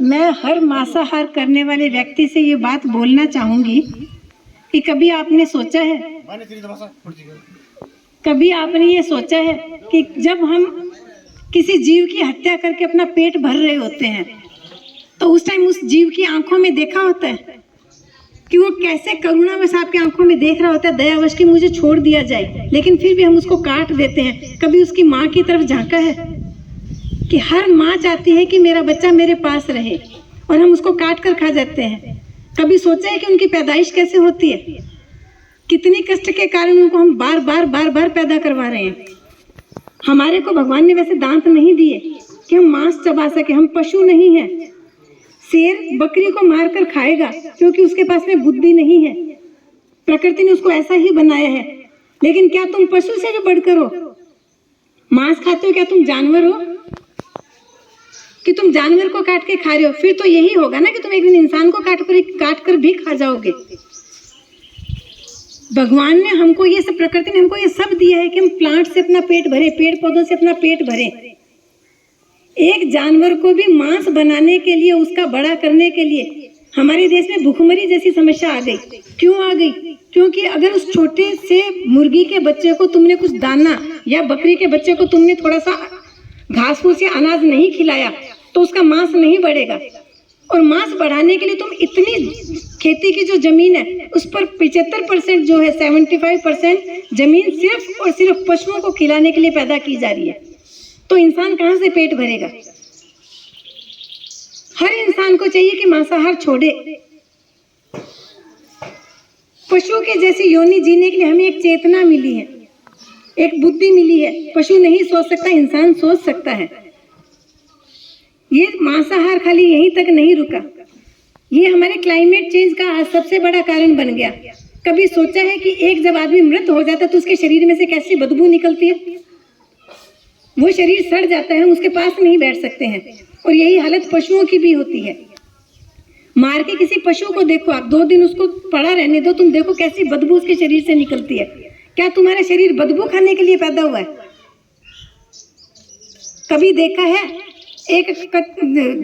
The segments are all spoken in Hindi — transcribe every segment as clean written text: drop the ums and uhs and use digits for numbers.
मैं हर मांसाहार करने वाले व्यक्ति से ये बात बोलना चाहूंगी कि कभी आपने सोचा है कि जब हम किसी जीव की हत्या करके अपना पेट भर रहे होते हैं तो उस टाइम उस जीव की आंखों में देखा होता है कि वो कैसे करुणावश आपकी आंखों में देख रहा होता है, दयावश कि मुझे छोड़ दिया जाए, लेकिन फिर भी हम उसको काट देते हैं। कभी उसकी माँ की तरफ झांका है कि हर माँ चाहती है कि मेरा बच्चा मेरे पास रहे और हम उसको काट कर खा जाते हैं। कभी सोचा है कि उनकी पैदाइश कैसे होती है, कितने कष्ट के कारण उनको हम बार बार पैदा करवा रहे हैं। हमारे को भगवान ने वैसे दांत नहीं दिए कि हम मांस चबा सके, हम पशु नहीं हैं। शेर बकरी को मारकर खाएगा क्योंकि उसके पास में बुद्धि नहीं है, प्रकृति ने उसको ऐसा ही बनाया है। लेकिन क्या तुम पशु से भी बढ़कर हो? मांस खाते हो? क्या तुम जानवर हो कि तुम जानवर को काट के खा रहे हो? फिर तो यही होगा ना कि तुम एक दिन इंसान को काट कर भी खा जाओगे। भगवान ने हमको ये सब, प्रकृति ने हमको ये सब दिया है कि हम प्लांट से अपना पेट भरे, पेड़ पौधों से अपना पेट भरे। एक जानवर को भी मांस बनाने के लिए, उसका बड़ा करने के लिए हमारे देश में भूखमरी जैसी समस्या आ गई। क्यों आ गई? क्योंकि अगर उस छोटे से मुर्गी के बच्चे को तुमने कुछ दाना या बकरी के बच्चे को तुमने थोड़ा सा घास फूस या अनाज नहीं खिलाया तो उसका मांस नहीं बढ़ेगा। और मांस बढ़ाने के लिए तुम इतनी खेती की जो जमीन है उस पर 75% जो है, 75% जमीन सिर्फ और सिर्फ पशुओं को खिलाने के लिए पैदा की जा रही है। तो इंसान कहाँ से पेट भरेगा? हर इंसान को चाहिए कि मांसाहार छोड़े। पशु के जैसी योनि जीने के लिए हमें एक चेतना मिली है, एक बुद्धि मिली है। पशु नहीं सोच सकता, इंसान सोच सकता है। ये मांसाहार खाली यहीं तक नहीं रुका, ये हमारे क्लाइमेट चेंज का आज सबसे बड़ा कारण बन गया। कभी सोचा है कि एक जब आदमी मृत हो जाता है तो उसके शरीर में से कैसी बदबू निकलती है? वो शरीर सड़ जाता है, हम उसके पास नहीं बैठ सकते हैं। और यही हालत पशुओं की भी होती है। मार के किसी पशु को देखो आप, 2 दिन उसको पड़ा रहने दो, तुम देखो कैसी बदबू उसके शरीर से निकलती है। क्या तुम्हारा शरीर बदबू खाने के लिए पैदा हुआ है? कभी देखा है एक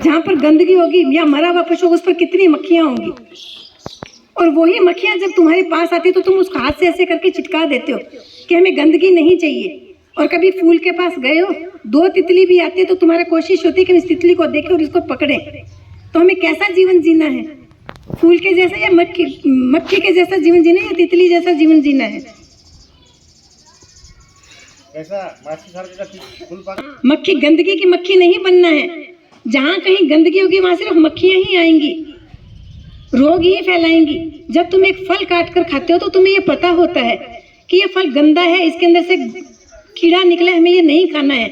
जहाँ पर गंदगी होगी या मरा हुआ पशु, उस पर कितनी मक्खियां होंगी? और वही मक्खियां जब तुम्हारे पास आती तो तुम उसको हाथ से ऐसे करके चिटका देते हो कि हमें गंदगी नहीं चाहिए। और कभी फूल के पास गए हो, 2 तितली भी आती है तो तुम्हारा कोशिश होती है कि हम इस तितली को देखें और इसको पकड़े। तो हमें कैसा जीवन जीना है? फूल के जैसा या मक्खी के जैसा जीवन जीना है या तितली जैसा जीवन जीना है? मक्खी, गंदगी की मक्खी नहीं बनना है। जहाँ कहीं गंदगी होगी वहां सिर्फ मक्खियां ही आएंगी, रोग ही फैलाएंगी। जब तुम एक फल काट कर खाते हो तो तुम्हें ये पता होता है कि ये फल गंदा है, इसके अंदर से कीड़ा निकला, हमें ये नहीं खाना है।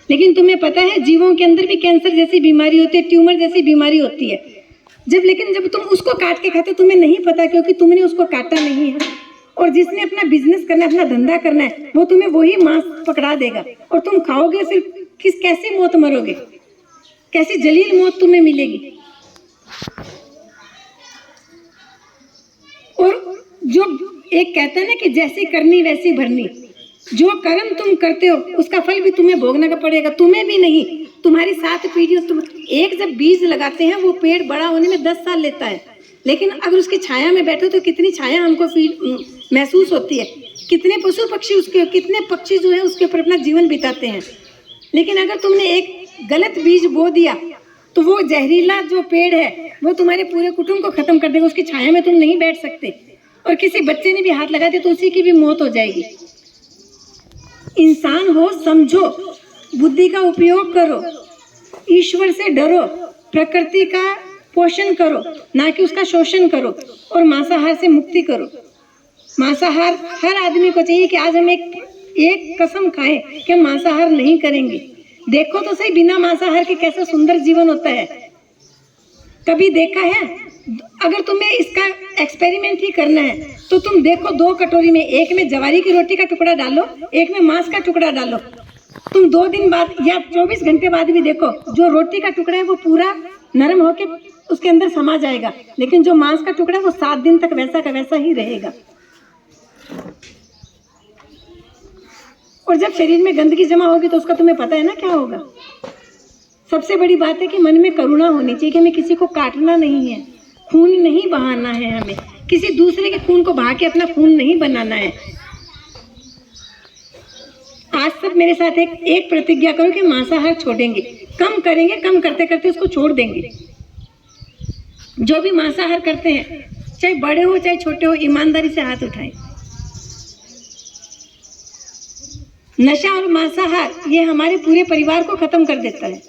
लेकिन तुम्हें पता है जीवों के अंदर भी कैंसर जैसी बीमारी होती है, ट्यूमर जैसी बीमारी होती है। लेकिन जब तुम उसको काट के खाते हो तुम्हें नहीं पता, क्योंकि तुमने उसको काटा नहीं है। और जिसने अपना बिजनेस करना है, अपना धंधा करना है, वो तुम्हें वही मांस पकड़ा देगा और तुम खाओगे। फिर कैसी मौत मरोगे? कैसी जलील मौत तुम्हें मिलेगी? और जो एक कहता है ना कि जैसी करनी वैसी भरनी, जो कर्म तुम करते हो उसका फल भी तुम्हें भोगना का पड़ेगा। तुम्हें भी नहीं, तुम्हारी 7 पीढ़ियों। एक जब बीज लगाते हैं वो पेड़ बड़ा होने में 10 साल लेता है, लेकिन अगर उसकी छाया में बैठो तो कितनी छाया हमको महसूस होती है। कितने पशु पक्षी कितने पक्षी जो है उसके ऊपर अपना जीवन बिताते हैं। लेकिन अगर तुमने एक गलत बीज बो दिया तो वो जहरीला जो पेड़ है वो तुम्हारे पूरे कुटुंब को खत्म कर देगा। उसकी छाया में तुम नहीं बैठ सकते। और किसी बच्चे ने भी हाथ लगा दिया तो उसी की भी मौत हो जाएगी। इंसान हो, समझो, बुद्धि का उपयोग करो, ईश्वर से डरो, प्रकृति का पोषण करो, ना कि उसका शोषण करो, और मांसाहार से मुक्ति करो। मांसाहार हर आदमी को चाहिए कि आज हम एक कसम खाएं कि हम मांसाहार नहीं करेंगे। देखो तो सही बिना मांसाहार के कैसा सुंदर जीवन होता है। कभी देखा है? अगर तुम्हें इसका एक्सपेरिमेंट ही करना है तो तुम देखो 2 कटोरी में, एक में जवारी की रोटी का टुकड़ा डालो, एक में मांस का टुकड़ा डालो। तुम 2 दिन बाद या 24 घंटे बाद भी देखो, जो रोटी का टुकड़ा है वो पूरा नरम होके उसके अंदर समा जाएगा, लेकिन जो मांस का टुकड़ा है वो 7 दिन तक वैसा का वैसा ही रहेगा। और जब शरीर में गंदगी जमा होगी तो उसका तुम्हें पता है ना क्या होगा। सबसे बड़ी बात है कि मन में करुणा होनी चाहिए कि हमें किसी को काटना नहीं है, खून नहीं बहाना है, हमें किसी दूसरे के खून को बहा के अपना खून नहीं बनाना है। आज सब मेरे साथ एक प्रतिज्ञा करो कि मांसाहार छोड़ेंगे, कम करेंगे, कम करते करते उसको छोड़ देंगे। जो भी मांसाहार करते हैं, चाहे बड़े हो चाहे छोटे हो, ईमानदारी से हाथ उठाएं। नशा और मांसाहार ये हमारे पूरे परिवार को खत्म कर देता है।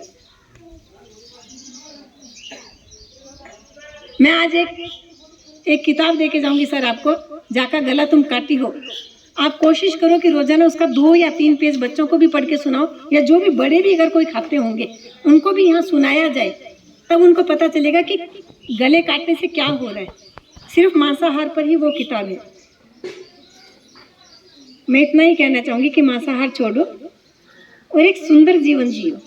मैं आज एक किताब देके जाऊंगी सर आपको, जाका गला तुम काटी हो। आप कोशिश करो कि रोजाना उसका 2 या 3 पेज बच्चों को भी पढ़ के सुनाओ, या जो भी बड़े भी अगर कोई खाते होंगे उनको भी यहाँ सुनाया जाए, तब उनको पता चलेगा कि गले काटने से क्या हो रहा है। सिर्फ मांसाहार पर ही वो किताब है। मैं इतना ही कहना चाहूंगी कि मांसाहार छोड़ो और एक सुंदर जीवन जियो।